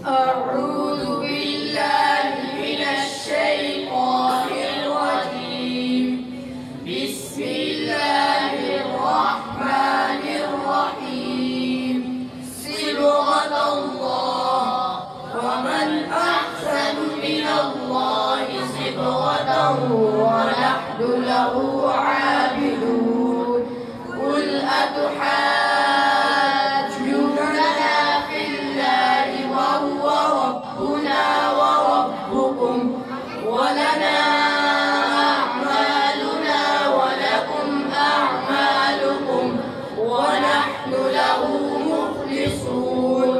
أعوذ بالله من الشيطان الرجيم. بسم الله الرحمن الرحيم. صبغة الله، ومن أحسن من الله صبغة ونحن له عابدون. قل أتحاجوننا في الله وهو ربنا وربكم ولنا أعمالنا ولكم أعمالكم ونحن له مخلصون.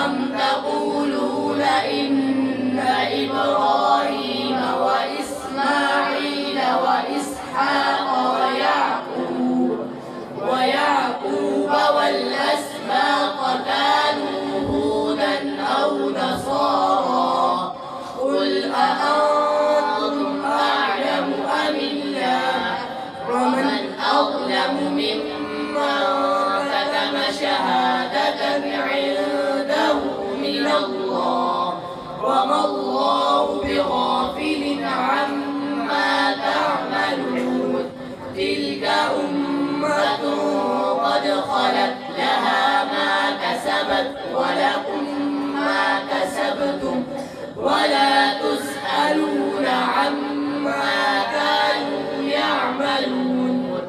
أم تقولون إن إبراهيم وإسماعيل وإسحاق ويعقوب والأسباط كانوا هودا أو نصارى؟ قل أأنتم أعلم أم الله؟ ومن أظلم ممن كتم شهادة عنده من الله، وما الله بغافل عما تعملون. تلك أمة قد خلت لها ما كسبت ولكم ما كسبتم ولا تسألون عما كانوا يعملون।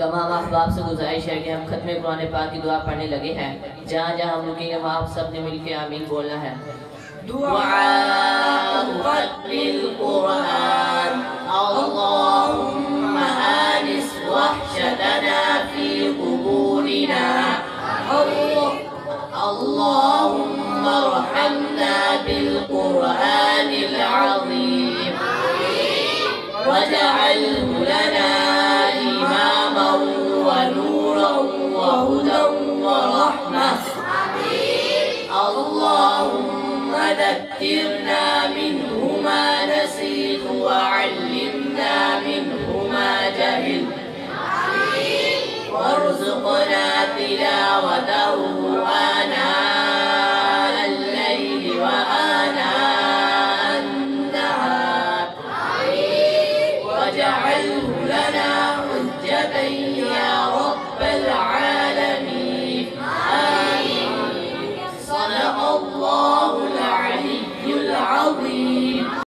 तमाम अहबाब से गुजारिश है कि हम खत्म कुरान पाक की दुआ पढ़ने लगे हैं। जहाँ जहाँ हम रुकेंगे वहाँ आप सब ने मिलकर आमीन बोलना है। दुआ खत्मिल कुरान। अल्लाहुम्मा आनिस वहशतना फी कुबूरिना। अल्लाहुम्मा अर्हमना बिल कुरानिल अज़ीम वजअल्हु लना इमामा व नूरन व हुदन व रहमह। अल्लाहुम्मा ذكرنا منه ما نسيت وعلمنا منه ما جهلت وارزقنا تلاوته